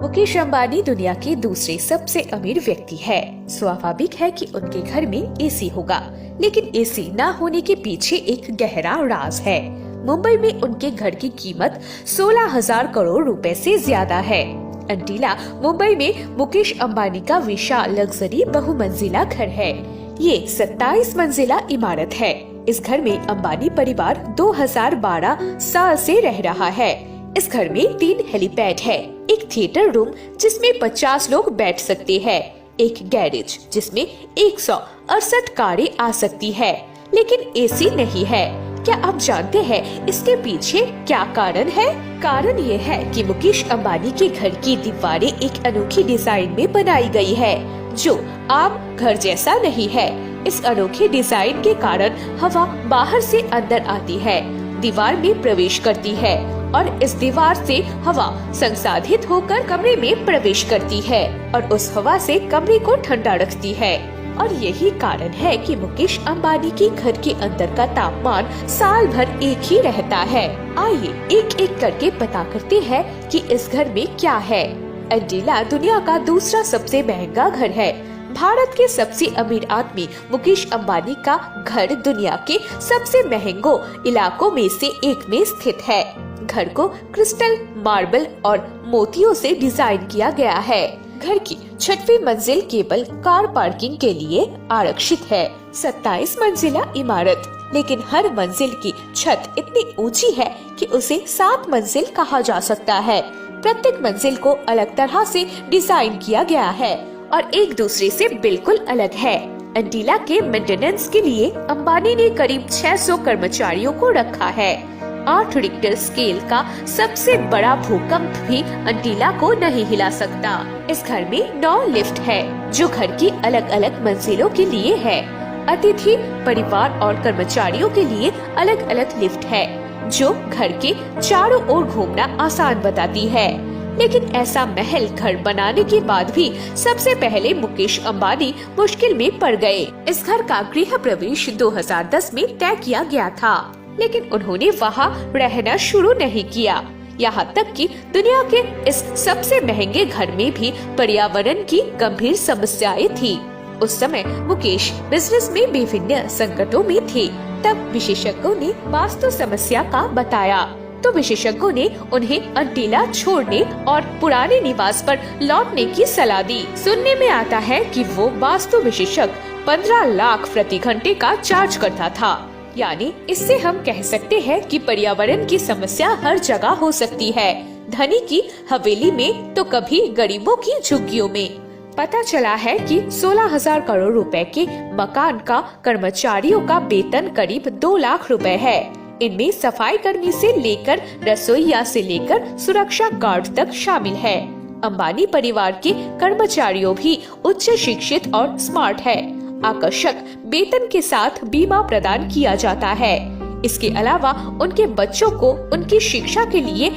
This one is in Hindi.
मुकेश अंबानी दुनिया के दूसरे सबसे अमीर व्यक्ति है। स्वाभाविक है कि उनके घर में एसी होगा, लेकिन एसी न होने के पीछे एक गहरा राज है। मुंबई में उनके घर की कीमत 16,000 करोड़ रुपए से ज्यादा है। अंटीला मुंबई में मुकेश अंबानी का विशाल लग्जरी बहुमंजिला घर है। ये 27 मंजिला इमारत है। इस घर में अंबानी परिवार 2012 साल से रह रहा है। इस घर में 3 हेलीपैड है, एक थिएटर रूम जिसमें 50 लोग बैठ सकते हैं, एक गैरेज जिसमें 168 कारें आ सकती है, लेकिन एसी नहीं है। क्या आप जानते हैं इसके पीछे क्या कारण है? कारण ये है कि मुकेश अंबानी के घर की दीवारें एक अनोखी डिजाइन में बनाई गई है, जो आम घर जैसा नहीं है। इस अनोखे डिजाइन के कारण हवा बाहर से अंदर आती है, दीवार में प्रवेश करती है और इस दीवार से हवा संसाधित होकर कमरे में प्रवेश करती है और उस हवा से कमरे को ठंडा रखती है। और यही कारण है कि मुकेश अंबानी के घर के अंदर का तापमान साल भर एक ही रहता है। आइए एक एक करके पता करते हैं कि इस घर में क्या है। अंटीला दुनिया का दूसरा सबसे महंगा घर है। भारत के सबसे अमीर आदमी मुकेश अंबानी का घर दुनिया के सबसे महंगो इलाकों में से एक में स्थित है। घर को क्रिस्टल, मार्बल और मोतियों से डिजाइन किया गया है। घर की 6वीं मंजिल केवल कार पार्किंग के लिए आरक्षित है। 27 मंजिला इमारत, लेकिन हर मंजिल की छत इतनी ऊंची है कि उसे 7 मंजिल कहा जा सकता है। प्रत्येक मंजिल को अलग तरह से डिजाइन किया गया है और एक दूसरे से बिल्कुल अलग है। अंटीला के मेंटेनेंस के लिए अंबानी ने करीब 600 कर्मचारियों को रखा है। 8 रिक्टर स्केल का सबसे बड़ा भूकंप भी अंटीला को नहीं हिला सकता। इस घर में 9 लिफ्ट है, जो घर की अलग अलग मंजिलों के लिए है। अतिथि, परिवार और कर्मचारियों के लिए अलग अलग लिफ्ट है, जो घर के चारों ओर घूमना आसान बताती है। लेकिन ऐसा महल घर बनाने के बाद भी सबसे पहले मुकेश अंबानी मुश्किल में पड़ गए। इस घर का गृह प्रवेश 2010 में तय किया गया था, लेकिन उन्होंने वहाँ रहना शुरू नहीं किया। यहाँ तक कि दुनिया के इस सबसे महंगे घर में भी पर्यावरण की गंभीर समस्याएं थी। उस समय मुकेश बिजनेस में विभिन्न संकटों में थे। तब विशेषज्ञों ने वास्तु समस्या का बताया, तो विशेषज्ञों ने उन्हें अंटीला छोड़ने और पुराने निवास पर लौटने की सलाह दी। सुनने में आता है कि वो वास्तु विशेषज्ञ 15 लाख प्रति घंटे का चार्ज करता था। यानी इससे हम कह सकते हैं कि पर्यावरण की समस्या हर जगह हो सकती है, धनी की हवेली में तो कभी गरीबों की झुग्गियों में। पता चला है कि 16,000 करोड़ रुपए के मकान का कर्मचारियों का वेतन करीब 2 लाख रुपए है। इनमें सफाई कर्मी से लेकर रसोइया से लेकर सुरक्षा गार्ड तक शामिल है। अंबानी परिवार के कर्मचारियों भी उच्च शिक्षित और स्मार्ट है। आकर्षक वेतन के साथ बीमा प्रदान किया जाता है। इसके अलावा उनके बच्चों को उनकी शिक्षा के लिए